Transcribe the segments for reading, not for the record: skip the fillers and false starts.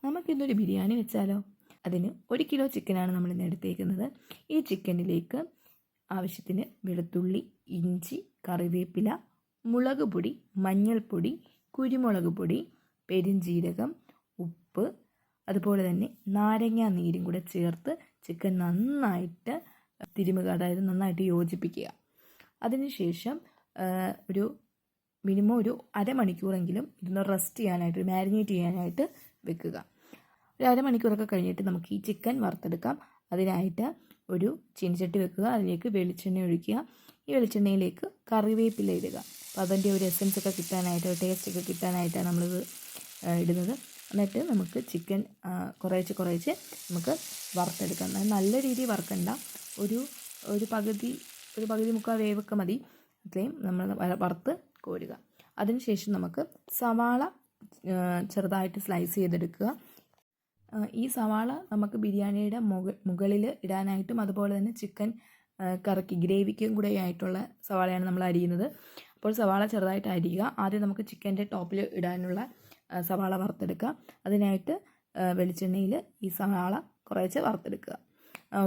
നമുക്കിന്നൊരു ബിരിയാണി വെച്ചാലോ? അതിന് 1 കിലോ ചിക്കനാണ് നമ്മളിന്ന് എടുത്തേക്കുന്നത്. ഈ ചിക്കനിലേക്ക് ആവശ്യത്തിന് വെളുത്തുള്ളി, ഇഞ്ചി, കറിവേപ്പില, മുളക് പൊടി, മഞ്ഞൾപ്പൊടി, കുരുമുളക് പൊടി, പെരുംജീരകം, ഉപ്പ്, അതുപോലെ തന്നെ നാരങ്ങാ നീരും കൂടെ ചേർത്ത് ചിക്കൻ നന്നായിട്ട് തിരുമുക, അതായത് നന്നായിട്ട് യോജിപ്പിക്കുക. അതിനുശേഷം മിനിമം ഒരു അരമണിക്കൂറെങ്കിലും ഇതൊന്ന് റെസ്റ്റ് ചെയ്യാനായിട്ട്, മാരിനേറ്റ് ചെയ്യാനായിട്ട് വെക്കുക. ഒരു അരമണിക്കൂറൊക്കെ കഴിഞ്ഞിട്ട് നമുക്ക് ഈ ചിക്കൻ വറുത്തെടുക്കാം. അതിനായിട്ട് ഒരു ചീനച്ചട്ടി വെക്കുക, അതിലേക്ക് വെളിച്ചെണ്ണ ഒഴിക്കുക. ഈ വെളിച്ചെണ്ണയിലേക്ക് കറിവേപ്പില ഇടുക. അപ്പോൾ അതിൻ്റെ ഒരു എസൻസ് ഒക്കെ കിട്ടാനായിട്ട്, ടേസ്റ്റൊക്കെ കിട്ടാനായിട്ടാണ് നമ്മളിത് ഇടുന്നത്. എന്നിട്ട് നമുക്ക് ചിക്കൻ കുറേശ്ശെ നമുക്ക് വറുത്തെടുക്കാം. നല്ല രീതിയിൽ വറുക്കണ്ട, ഒരു പകുതി മുക്കാൽ വേവൊക്കെ മതി. അത്രയും നമ്മൾ വറുത്ത് കോരുക. അതിനുശേഷം നമുക്ക് സവാള ചെറുതായിട്ട് സ്ലൈസ് ചെയ്തെടുക്കുക. ഈ സവാള നമുക്ക് ബിരിയാണിയുടെ മുകളിൽ ഇടാനായിട്ടും അതുപോലെ തന്നെ ചിക്കൻ കറിക്ക് ഗ്രേവിക്കും കൂടെ ആയിട്ടുള്ള സവാളയാണ് നമ്മൾ അരിയുന്നത്. അപ്പോൾ സവാള ചെറുതായിട്ട് അരിയുക. ആദ്യം നമുക്ക് ചിക്കൻ്റെ ടോപ്പിൽ ഇടാനുള്ള സവാള വറുത്തെടുക്കുക. അതിനായിട്ട് വെളിച്ചെണ്ണയിൽ ഈ സവാള കുറേശ്ശെ വറുത്തെടുക്കുക.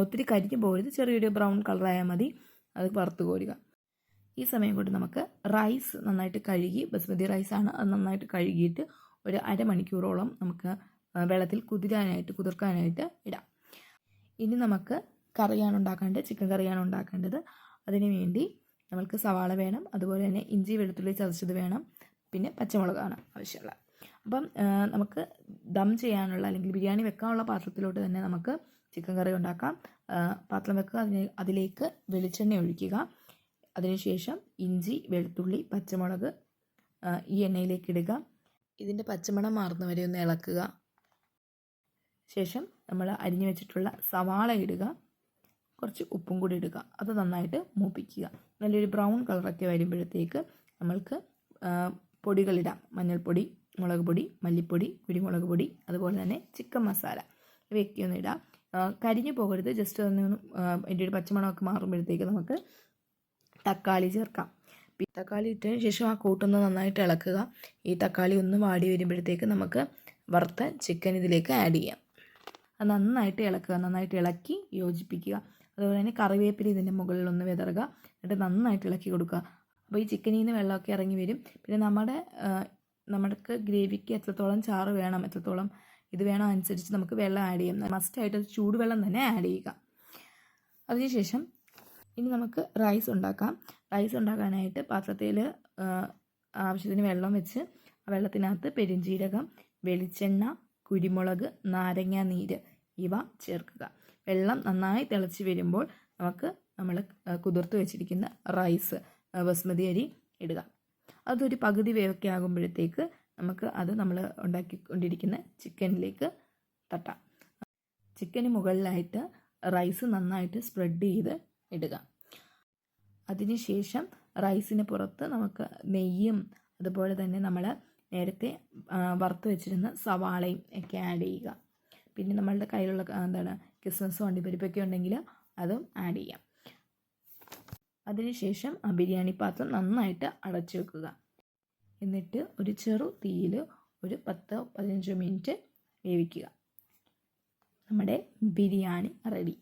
ഒത്തിരി കരിഞ്ഞു പോകരുത്, ചെറിയൊരു ബ്രൗൺ കളറായാൽ മതി. അത് വറുത്ത് കോരുക. ഈ സമയം കൊണ്ട് നമുക്ക് റൈസ് നന്നായിട്ട് കഴുകി, ബസ്മതി റൈസാണ്, അത് നന്നായിട്ട് കഴുകിയിട്ട് ഒരു അരമണിക്കൂറോളം നമുക്ക് വെള്ളത്തിൽ കുതിർക്കാനായിട്ട് ഇടാം. ഇനി നമുക്ക് ചിക്കൻ കറിയാണ് ഉണ്ടാക്കേണ്ടത്. അതിനു വേണ്ടി നമുക്ക് സവാള വേണം, അതുപോലെ തന്നെ ഇഞ്ചി വെളുത്തുള്ളി ചതച്ചത് വേണം, പിന്നെ പച്ചമുളകാണ് ആവശ്യമുള്ളത്. അപ്പം നമുക്ക് ദം ചെയ്യാനുള്ള അല്ലെങ്കിൽ ബിരിയാണി വെക്കാനുള്ള പാത്രത്തിലോട്ട് തന്നെ നമുക്ക് ചിക്കൻ കറി ഉണ്ടാക്കാം. പാത്രം വെക്കുക, അതിലേക്ക് വെളിച്ചെണ്ണ ഒഴിക്കുക. അതിനുശേഷം ഇഞ്ചി, വെളുത്തുള്ളി, പച്ചമുളക് ഈ എണ്ണയിലേക്ക് ഇടുക. ഇതിൻ്റെ പച്ചമണം മാറുന്നവരെ ഒന്ന് ഇളക്കുക. ശേഷം നമ്മൾ അരിഞ്ഞു വെച്ചിട്ടുള്ള സവാള ഇടുക. കുറച്ച് ഉപ്പും കൂടി ഇടുക. അത് നന്നായിട്ട് മൂപ്പിക്കുക. നല്ലൊരു ബ്രൗൺ കളറൊക്കെ വരുമ്പോഴത്തേക്ക് നമ്മൾക്ക് പൊടികളിടാം. മഞ്ഞൾപ്പൊടി, മുളക് പൊടി, മല്ലിപ്പൊടി, കുരുമുളക് പൊടി, അതുപോലെ തന്നെ ചിക്കൻ മസാല ഇവയൊക്കെ ഒന്ന് ഇടാം. കരിഞ്ഞു പോകരുത്, ജസ്റ്റ് അതിൻ്റെ ഒരു പച്ചമണമൊക്കെ മാറുമ്പോഴത്തേക്ക് നമുക്ക് തക്കാളി ചേർക്കാം. തക്കാളി ഇട്ടതിന് ശേഷം ആ കൂട്ടൊന്ന് നന്നായിട്ട് ഇളക്കുക. ഈ തക്കാളി ഒന്ന് വാടി വരുമ്പോഴത്തേക്ക് നമുക്ക് വറുത്ത ചിക്കൻ ഇതിലേക്ക് ആഡ് ചെയ്യാം. അത് നന്നായിട്ട് ഇളക്കുക, നന്നായിട്ട് ഇളക്കി യോജിപ്പിക്കുക. അതുപോലെ തന്നെ കറിവേപ്പില ഇതിൻ്റെ മുകളിലൊന്ന് വിതറുക. എന്നിട്ട് നന്നായിട്ട് ഇളക്കി കൊടുക്കുക. അപ്പോൾ ഈ ചിക്കനിൽ നിന്ന് വെള്ളമൊക്കെ ഇറങ്ങി വരും. പിന്നെ നമുക്ക് ഗ്രേവിക്ക് എത്രത്തോളം ചാറ് വേണം, എത്രത്തോളം ഇത് വേണം അനുസരിച്ച് നമുക്ക് വെള്ളം ആഡ് ചെയ്യാം. മസ്റ്റായിട്ട് ചൂടുവെള്ളം തന്നെ ആഡ് ചെയ്യുക. അതിനുശേഷം ഇനി നമുക്ക് റൈസ് ഉണ്ടാക്കാം. റൈസ് ഉണ്ടാക്കാനായിട്ട് പാത്രത്തിൽ ആവശ്യത്തിന് വെള്ളം വെച്ച് ആ വെള്ളത്തിനകത്ത് പെരുംജീരകം, വെളിച്ചെണ്ണ, കുരുമുളക്, നാരങ്ങാ നീര് ഇവ ചേർക്കുക. വെള്ളം നന്നായി തിളച്ച് വരുമ്പോൾ നമ്മൾ കുതിർത്ത് വെച്ചിരിക്കുന്ന റൈസ്, ബസ്മതി അരി ഇടുക. അതൊരു പകുതി വേവൊക്കെ ആകുമ്പോഴത്തേക്ക് നമുക്ക് അത് നമ്മൾ ഉണ്ടാക്കിക്കൊണ്ടിരിക്കുന്ന ചിക്കനിലേക്ക് തട്ടാം. ചിക്കന് മുകളിലായിട്ട് റൈസ് നന്നായിട്ട് സ്പ്രെഡ് ചെയ്ത് ഇടുക. അതിനുശേഷം റൈസിന് പുറത്ത് നമുക്ക് നെയ്യും അതുപോലെ തന്നെ നമ്മൾ നേരത്തെ വറുത്ത് വെച്ചിരുന്ന സവാളയും ഒക്കെ ആഡ് ചെയ്യുക. പിന്നെ നമ്മളുടെ കയ്യിലുള്ള കിസ്മസും അണ്ടിപ്പരിപ്പൊക്കെ ഉണ്ടെങ്കിൽ അതും ആഡ് ചെയ്യാം. അതിനുശേഷം ആ ബിരിയാണി പാത്രം നന്നായിട്ട് അടച്ചു വെക്കുക. എന്നിട്ട് ഒരു ചെറു തീയിൽ ഒരു 10-15 മിനിറ്റ് വേവിക്കുക. നമ്മുടെ ബിരിയാണി റെഡി.